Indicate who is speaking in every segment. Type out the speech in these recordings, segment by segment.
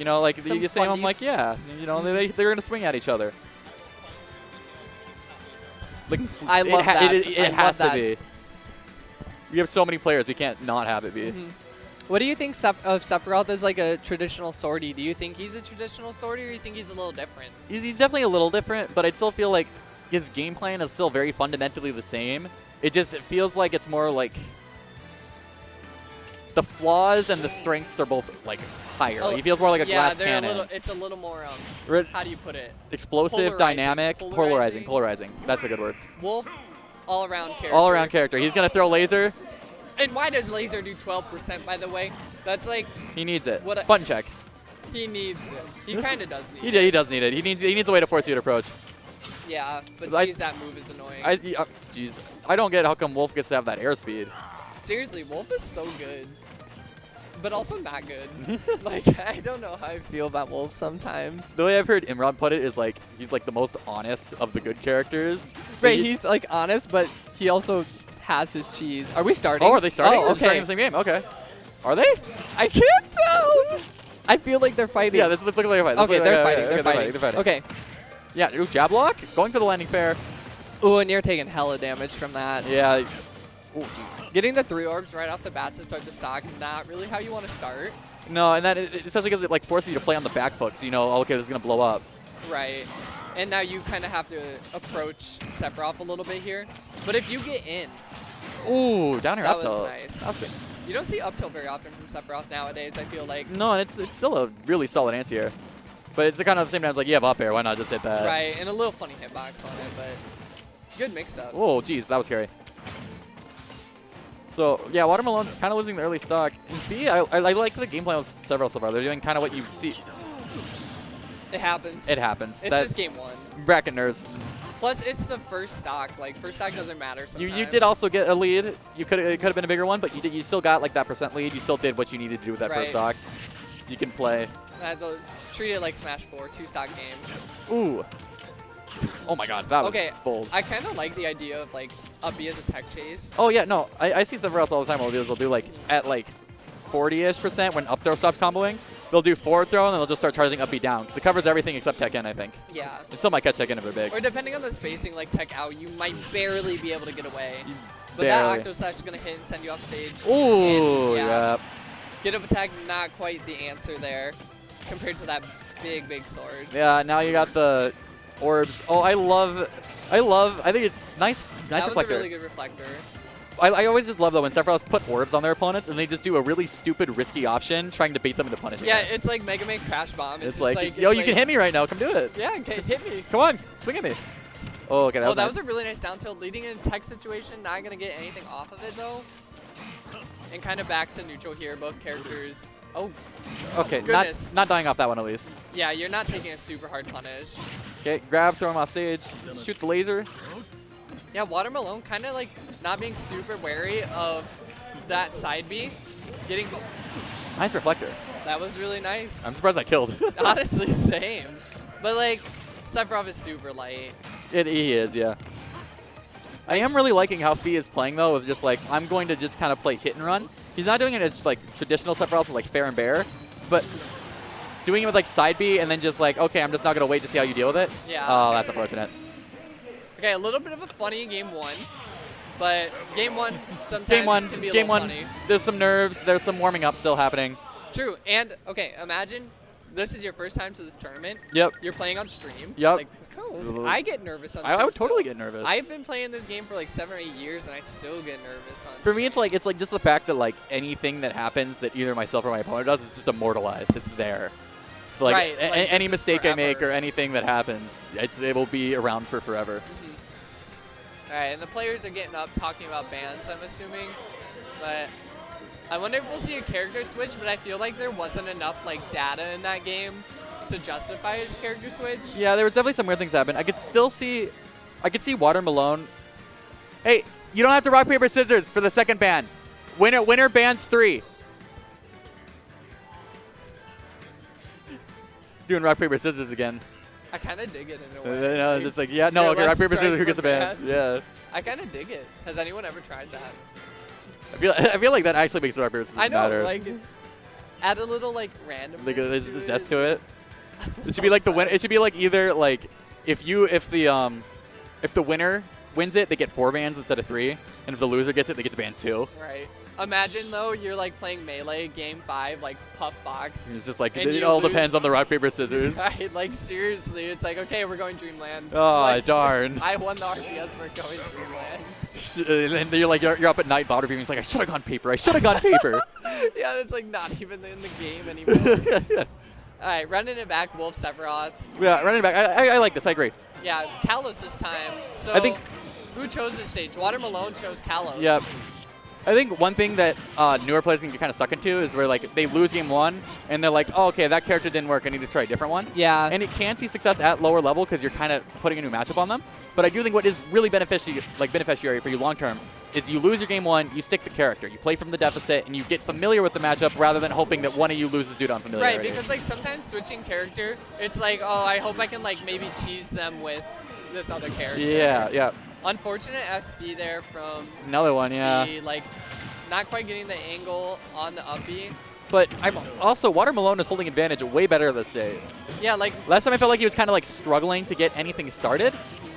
Speaker 1: You know, like
Speaker 2: Some
Speaker 1: you say, I'm
Speaker 2: funnies.
Speaker 1: like, yeah, you know, they're gonna swing at each other. Like,
Speaker 2: I love that.
Speaker 1: It
Speaker 2: I love
Speaker 1: has to
Speaker 2: that.
Speaker 1: be. We have so many players, we can't not have it be.
Speaker 2: What do you think of Sephiroth as like a traditional swordie? Do you think he's a traditional swordie, or do you think he's a little different?
Speaker 1: He's definitely a little different, but I still feel like his game plan is still very fundamentally the same. It feels like it's more like the flaws and the strengths are both like higher. Like, he feels more like a glass cannon.
Speaker 2: It's a little more. How do you put it?
Speaker 1: Explosive, dynamic, polarizing. That's a good word.
Speaker 2: Wolf, all around character.
Speaker 1: All around character. He's gonna throw laser.
Speaker 2: And why does laser do 12%? By the way, that's like.
Speaker 1: He needs it. Button check.
Speaker 2: He needs it. He kind of does need
Speaker 1: it. He does need it. He needs a way to force you to approach.
Speaker 2: Yeah, but geez, that move is annoying.
Speaker 1: Jeez, I don't get how come Wolf gets to have that airspeed.
Speaker 2: Seriously, Wolf is so good, but also not good. Like, I don't know how I feel about Wolf sometimes.
Speaker 1: The way I've heard Imran put it is like he's like the most honest of the good characters.
Speaker 2: Right, he's like honest, but he also has his cheese. Are we starting?
Speaker 1: Oh, are they starting?
Speaker 2: Oh,
Speaker 1: We're
Speaker 2: okay.
Speaker 1: starting the same game. Okay. Are they?
Speaker 2: I can't tell. I feel like they're fighting.
Speaker 1: Yeah, this looks like a fight.
Speaker 2: Okay, they're fighting. Okay.
Speaker 1: Yeah, ooh, jab lock. Going for the landing fair.
Speaker 2: Ooh, and you're taking hella damage from that.
Speaker 1: Yeah. Oh, jeez.
Speaker 2: Getting the 3 orbs right off the bat to start the stock, not really how you want to start.
Speaker 1: No, and that especially because it like forces you to play on the back foot, so you know, okay, this is gonna blow up.
Speaker 2: Right. And now you kind of have to approach Sephiroth a little bit here. But if you get in,
Speaker 1: ooh, down here up tilt.
Speaker 2: That was nice.
Speaker 1: That's good.
Speaker 2: You don't see up tilt very often from Sephiroth nowadays, I feel like.
Speaker 1: No, and it's still a really solid anti-air. But it's kind of the same time, it's like, you have up air, why not just hit that?
Speaker 2: Right, and a little funny hitbox on it, but good mix-up.
Speaker 1: Oh, geez, that was scary. So, yeah, Watermeloan kind of losing the early stock. And B, I like the game plan with Sephiroth so far. They're doing kind of what you see.
Speaker 2: It happens.
Speaker 1: It happens.
Speaker 2: It's just game 1.
Speaker 1: Bracket nerves.
Speaker 2: Plus, it's the first stock. Like, first stock doesn't matter sometimes.
Speaker 1: You did also get a lead. It could have been a bigger one, but you still got like that % lead. You still did what you needed to do with that first stock. You can play.
Speaker 2: Treat it like Smash 4, 2-stock game.
Speaker 1: Ooh. Oh my god, that was bold.
Speaker 2: I kind of like the idea of like up B as a tech chase.
Speaker 1: Oh yeah, no, I see Sephiroth all the time. What they'll do like at like 40-ish% when up throw stops comboing, they'll do forward throw and then they'll just start charging up B down because it covers everything except tech in, I think.
Speaker 2: Yeah.
Speaker 1: It still might catch tech in if they're big.
Speaker 2: Or depending on the spacing, like tech out, you might barely be able to get away. But
Speaker 1: barely.
Speaker 2: that Octo Slash is gonna hit and send you off stage.
Speaker 1: Ooh, yeah.
Speaker 2: Get up attack, not quite the answer there compared to that big sword.
Speaker 1: Yeah, now you got the orbs. Oh, I think it's nice
Speaker 2: That
Speaker 1: reflector.
Speaker 2: was a really good reflector.
Speaker 1: I always just love that when Sephiroth put orbs on their opponents and they just do a really stupid, risky option trying to bait them into punishing.
Speaker 2: Yeah, it's like Mega Man Crash Bomb.
Speaker 1: It's like, yo, you can hit me right now. Come do it.
Speaker 2: Yeah, hit me.
Speaker 1: Come on, swing at me. Oh, okay, that
Speaker 2: was a really nice down tilt. Leading in a tech situation, not going to get anything off of it, though. And kind of back to neutral here, both characters. Oh,
Speaker 1: okay,
Speaker 2: goodness.
Speaker 1: Not dying off that one at least.
Speaker 2: Yeah, you're not taking a super hard punish.
Speaker 1: Okay, grab, throw him off stage, shoot the laser.
Speaker 2: Yeah, Watermeloan kind of like not being super wary of that side B. Getting
Speaker 1: nice reflector.
Speaker 2: That was really nice.
Speaker 1: I'm surprised I killed.
Speaker 2: Honestly, same. But like, Sephiroth is super light.
Speaker 1: He is, yeah. I am really liking how Fee is playing though, with just like, I'm going to just kind of play hit and run. He's not doing it as like traditional Sephiroth with like fair and bear, but doing it with like side B and then just like, okay, I'm just not going to wait to see how you deal with it.
Speaker 2: Yeah.
Speaker 1: Oh, that's unfortunate.
Speaker 2: Okay, a little bit of a funny game 1, but game 1 sometimes can be a little funny.
Speaker 1: There's some nerves, there's some warming up still happening.
Speaker 2: True, and okay, imagine this is your first time to this tournament.
Speaker 1: Yep.
Speaker 2: You're playing on stream.
Speaker 1: Yep.
Speaker 2: Like, cool. I get nervous on stream.
Speaker 1: I would totally get nervous.
Speaker 2: I've been playing this game for like 7 or 8 years, and I still get nervous on
Speaker 1: For me, it's like just the fact that like anything that happens that either myself or my opponent does is just immortalized. It's there. So like,
Speaker 2: right,
Speaker 1: any mistake
Speaker 2: forever.
Speaker 1: I make or anything that happens, it will be around for forever.
Speaker 2: All right, and the players are getting up talking about bans, I'm assuming. But I wonder if we'll see a character switch, but I feel like there wasn't enough like data in that game to justify his character switch.
Speaker 1: Yeah, there was definitely some weird things happen. I could see Watermeloan. Hey, you don't have to rock, paper, scissors for the second ban. Winner bans 3. Doing rock, paper, scissors again.
Speaker 2: I kind of dig it in a way.
Speaker 1: No, just like, yeah, no, okay, rock, paper, scissors, who gets a ban?
Speaker 2: Bans.
Speaker 1: Yeah.
Speaker 2: I kind of dig it. Has anyone ever tried that?
Speaker 1: I feel like that actually makes the rock, paper, scissors
Speaker 2: I know,
Speaker 1: matter.
Speaker 2: like, Add a little like random.
Speaker 1: Like a zest to it. It should be like the win. It should be like either like if the winner wins it, they get 4 bans instead of 3, and if the loser gets it, they get to ban 2.
Speaker 2: Right. Imagine though you're like playing Melee Game 5, like Puff Fox.
Speaker 1: And it's just like it all depends on the rock paper scissors.
Speaker 2: Right. Like seriously, it's like okay, we're going Dreamland.
Speaker 1: Oh
Speaker 2: like,
Speaker 1: darn.
Speaker 2: I won the RPS for going Dreamland.
Speaker 1: And you're like you're up at night bottom viewing. It's like I should have gone paper. I should have gone paper.
Speaker 2: Yeah, it's like not even in the game anymore. All right, running it back, Wolf Sephiroth.
Speaker 1: Yeah, running it back. I like this. I agree.
Speaker 2: Yeah, Kalos this time. So
Speaker 1: I think
Speaker 2: who chose this stage? Watermeloan chose Kalos.
Speaker 1: Yep. I think one thing that newer players can get kind of stuck into is where like they lose game 1 and they're like, oh, okay, that character didn't work. I need to try a different one.
Speaker 2: Yeah.
Speaker 1: And it can see success at lower level because you're kind of putting a new matchup on them. But I do think what is really beneficiary for you long term is you lose your game 1, you stick the character, you play from the deficit, and you get familiar with the matchup rather than hoping that one of you loses due to unfamiliarity.
Speaker 2: Right, because like sometimes switching character, it's like, oh, I hope I can like maybe cheese them with this other character.
Speaker 1: Yeah, yeah.
Speaker 2: Unfortunate SD there from
Speaker 1: Another one, yeah.
Speaker 2: the, like, not quite getting the angle on the up B.
Speaker 1: But I'm also, Watermeloan is holding advantage way better this day.
Speaker 2: Yeah, like
Speaker 1: last time I felt like he was kind of like struggling to get anything started,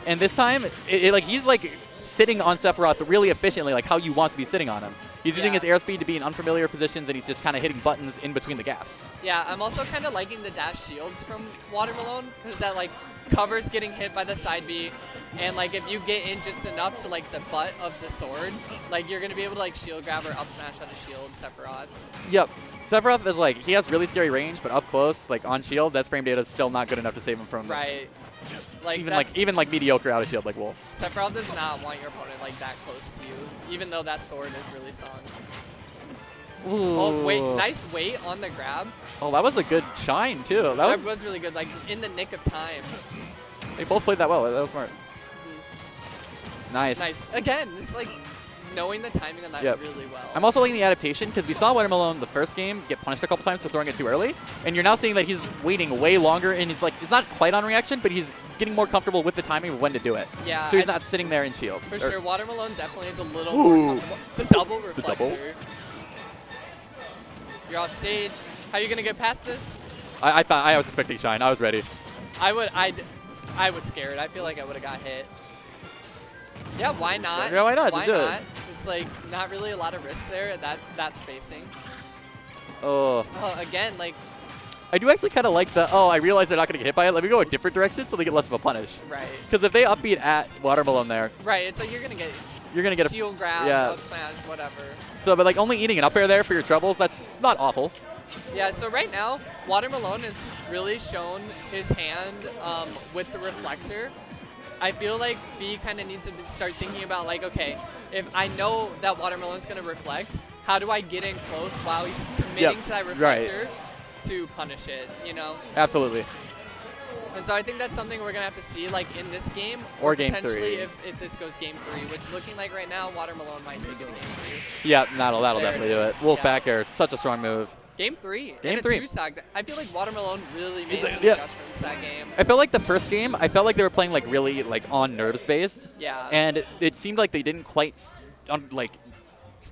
Speaker 1: and this time, like he's like sitting on Sephiroth really efficiently, like how you want to be sitting on him. He's using his airspeed to be in unfamiliar positions, and he's just kind of hitting buttons in between the gaps.
Speaker 2: Yeah, I'm also kind of liking the dash shields from Watermeloan, because that like covers getting hit by the side B, and like if you get in just enough to like the butt of the sword, like you're gonna be able to like shield grab or up smash on a shield Sephiroth.
Speaker 1: Yep. Sephiroth is like, he has really scary range, but up close, like on shield, that frame data is still not good enough to save him from
Speaker 2: Right. Like
Speaker 1: even like mediocre out of shield like Wolf.
Speaker 2: Sephiroth does not want your opponent like that close to you, even though that sword is really strong.
Speaker 1: Ooh.
Speaker 2: Oh wait, nice weight on the grab.
Speaker 1: Oh, that was a good shine too. That
Speaker 2: was really good, like in the nick of time.
Speaker 1: They both played that well. That was smart. Nice.
Speaker 2: Nice. Again, it's like knowing the timing on that really well.
Speaker 1: I'm also liking the adaptation because we saw Watermeloan the first game get punished a couple times for throwing it too early, and you're now seeing that he's waiting way longer, and it's like it's not quite on reaction, but he's getting more comfortable with the timing of when to do it.
Speaker 2: Yeah.
Speaker 1: So he's not sitting there in shield.
Speaker 2: For sure, Watermeloan definitely is a little more comfortable. The double reflector.
Speaker 1: double.
Speaker 2: You're off stage. How are you gonna get past this?
Speaker 1: I thought I was expecting shine. I was ready.
Speaker 2: I was scared. I feel like I would have got hit. Yeah, why not?
Speaker 1: Yeah, why not?
Speaker 2: Why
Speaker 1: Just do
Speaker 2: not?
Speaker 1: it.
Speaker 2: It's like not really a lot of risk there at that spacing.
Speaker 1: Oh.
Speaker 2: Again, like.
Speaker 1: I do actually kind of like the, I realize they're not going to get hit by it. Let me go a different direction so they get less of a punish.
Speaker 2: Right.
Speaker 1: Because if they upbeat at Watermeloan there.
Speaker 2: Right, it's like you're going to get a
Speaker 1: shield
Speaker 2: grab, up smash, whatever.
Speaker 1: So, but like only eating an up air there for your troubles, that's not awful.
Speaker 2: Yeah, so right now, Watermeloan has really shown his hand with the reflector. I feel like Fee kind of needs to start thinking about like, okay, if I know that Watermeloan's going to reflect, how do I get in close while he's committing to that reflector to punish it, you know?
Speaker 1: Absolutely.
Speaker 2: And so I think that's something we're going to have to see like in this game.
Speaker 1: Or game 3.
Speaker 2: Potentially if this goes game 3, which looking like right now, Watermeloan might take it to game 3.
Speaker 1: Yeah, that'll definitely do it. Wolf back air, such a strong move.
Speaker 2: Game 3.
Speaker 1: Game 3.
Speaker 2: I feel like Watermeloan really made some adjustments that game.
Speaker 1: I felt like the first game, I felt like they were playing like really like on nerves based.
Speaker 2: Yeah.
Speaker 1: And it seemed like they didn't quite like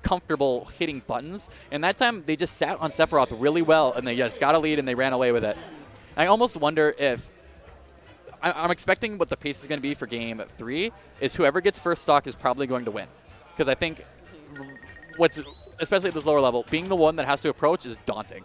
Speaker 1: comfortable hitting buttons. And that time they just sat on Sephiroth really well, and they just got a lead and they ran away with it. I almost wonder if I'm expecting what the pace is going to be for game 3 is whoever gets first stock is probably going to win. Because I think especially at this lower level, being the one that has to approach is daunting.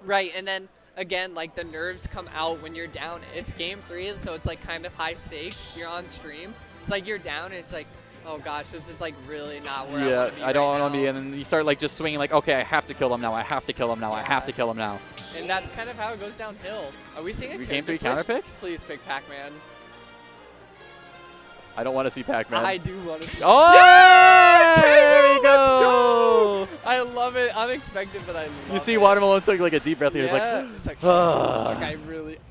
Speaker 2: Right, and then again, like the nerves come out when you're down. It's game 3, and so it's like kind of high stakes. You're on stream. It's like you're down, and it's like, oh gosh, this is like really not where I want to be.
Speaker 1: I don't want to be, and then you start like just swinging like, okay, I have to kill him now. I have to kill him now. I have to kill him now.
Speaker 2: And that's kind of how it goes downhill. Are we seeing a
Speaker 1: game 3
Speaker 2: switch?
Speaker 1: counter pick?
Speaker 2: Please pick Pac-Man.
Speaker 1: I don't want to see Pac-Man.
Speaker 2: I do want to see
Speaker 1: Pac-Man. There we go!
Speaker 2: I love it. Unexpected, but I love it.
Speaker 1: You see Watermeloan took like a deep breath. He was like,
Speaker 2: it's like, fuck,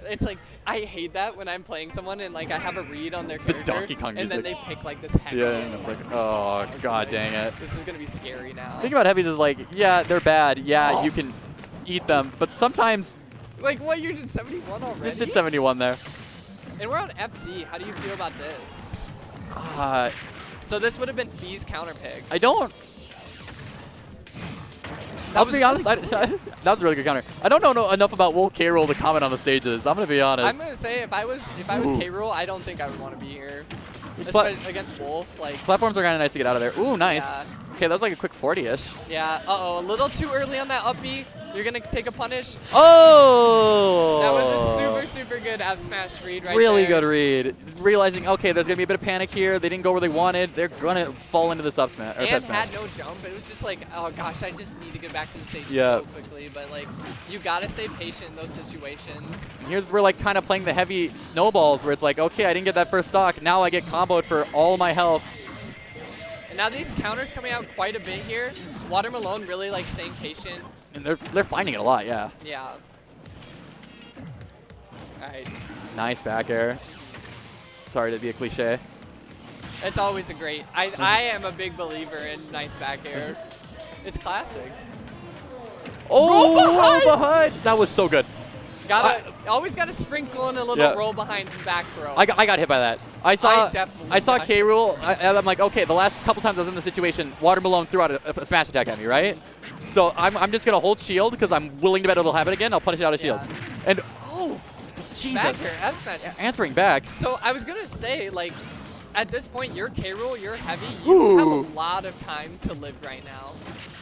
Speaker 2: it's like, I hate that when I'm playing someone and like I have a read on their character.
Speaker 1: Donkey Kong
Speaker 2: and
Speaker 1: music.
Speaker 2: then they pick like this heavy.
Speaker 1: and it's like, oh, god dang it.
Speaker 2: This is going to be scary now.
Speaker 1: Think about heavies is like, yeah, they're bad. Yeah, you can eat them. But sometimes...
Speaker 2: Like, what? You're just 71 already?
Speaker 1: Just did 71 there. And
Speaker 2: we're on FD. How do you feel about this? So this would have been Fee's counter pick.
Speaker 1: I don't... I'll be honest, That was a really good counter. I don't know enough about Wolf K.Rool to comment on the stages. I'm gonna be honest.
Speaker 2: I'm gonna say if I was K.Rool, I don't think I would want to be here. Especially against Wolf, like
Speaker 1: platforms are kind of nice to get out of there. Ooh, nice.
Speaker 2: Yeah.
Speaker 1: Okay, that was like a quick 40-ish.
Speaker 2: Yeah. Uh-oh, a little too early on that up B. You're gonna take a punish.
Speaker 1: Oh!
Speaker 2: That was a super good F smash read right
Speaker 1: really
Speaker 2: there.
Speaker 1: good read. Realizing, okay, there's gonna be a bit of panic here. They didn't go where they wanted. They're gonna fall into this up smash.
Speaker 2: And had no jump. It was just like, oh gosh, I just need to get back to the stage
Speaker 1: Yeah.
Speaker 2: so quickly. But like, you gotta stay patient in those situations.
Speaker 1: And here's where like kind of playing the heavy snowballs, where it's like, okay, I didn't get that first stock. Now I get comboed for all my health.
Speaker 2: And now these counters coming out quite a bit here. Watermeloan really like staying patient.
Speaker 1: And they're finding it a lot, yeah.
Speaker 2: Yeah. All right.
Speaker 1: Nice back air. Sorry to be a cliche.
Speaker 2: It's always a great. I am a big believer in nice back air. It's classic.
Speaker 1: Oh, roll behind! That was so good.
Speaker 2: Always gotta sprinkle in a little roll behind back throw.
Speaker 1: I got hit by that. I saw
Speaker 2: got
Speaker 1: K.Rool, and I'm like, okay, the last couple times I was in the situation, Watermeloan threw out a smash attack at me, right? So I'm just going to hold shield because I'm willing to bet it'll happen again. I'll punish it out of shield. And, oh, Jesus.
Speaker 2: Back air, F smash.
Speaker 1: Answering back.
Speaker 2: So I was going to say, like, at this point, you're K.Rool, you're heavy. You have a lot of time to live right now.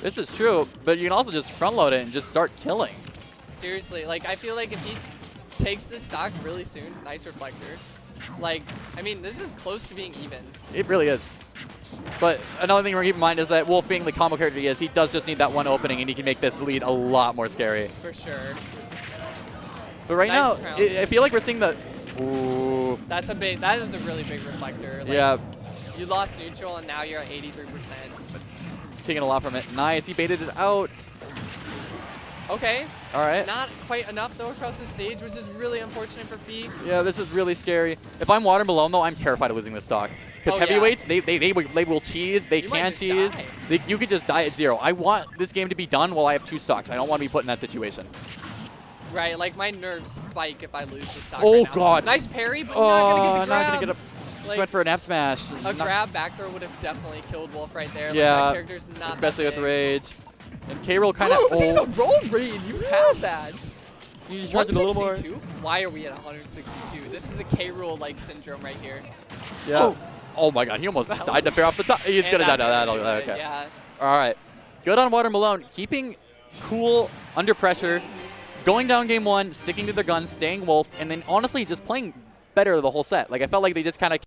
Speaker 1: This is true, but you can also just front load it and just start killing.
Speaker 2: Seriously, like, I feel like if he takes this stock really soon, nice reflector. Like, I mean, this is close to being even.
Speaker 1: It really is. But another thing to keep in mind is that Wolf, being the combo character he is, he does just need that one opening, and he can make this lead a lot more scary.
Speaker 2: For sure.
Speaker 1: But right now, I feel like we're seeing the... Ooh.
Speaker 2: That is a really big reflector. Like,
Speaker 1: Yeah.
Speaker 2: You lost neutral, and now you're at 83%.
Speaker 1: It's taking a lot from it. Nice, he baited it out.
Speaker 2: Okay.
Speaker 1: All right.
Speaker 2: Not quite enough, though, across the stage, which is really unfortunate for Fee.
Speaker 1: Yeah, this is really scary. If I'm Watermeloan, though, I'm terrified of losing this stock. Because heavyweights, they will cheese, they can cheese. You could just die at 0. I want this game to be done while I have 2 stocks. I don't want to be put in that situation.
Speaker 2: Right, like my nerves spike if I lose the stock
Speaker 1: Oh,
Speaker 2: right now.
Speaker 1: God.
Speaker 2: Nice parry, but not going to get the grab.
Speaker 1: Not going to get a... Just went for an F smash.
Speaker 2: A grab back throw would have definitely killed Wolf right there.
Speaker 1: Yeah,
Speaker 2: like, my character's not
Speaker 1: especially with
Speaker 2: big.
Speaker 1: Rage. And K.Rool kind of...
Speaker 2: He's a roll read. You have that.
Speaker 1: You just wanted a little more.
Speaker 2: Why are we at 162? This is the K.Rool like syndrome right here.
Speaker 1: Yeah. Oh my God, he almost just died to fair off the top. He's going to die now. Okay.
Speaker 2: Yeah.
Speaker 1: All right. Good on Watermeloan. Keeping cool under pressure. Going down game 1, sticking to their guns, staying Wolf, and then honestly just playing better the whole set. Like, I felt like they just kind of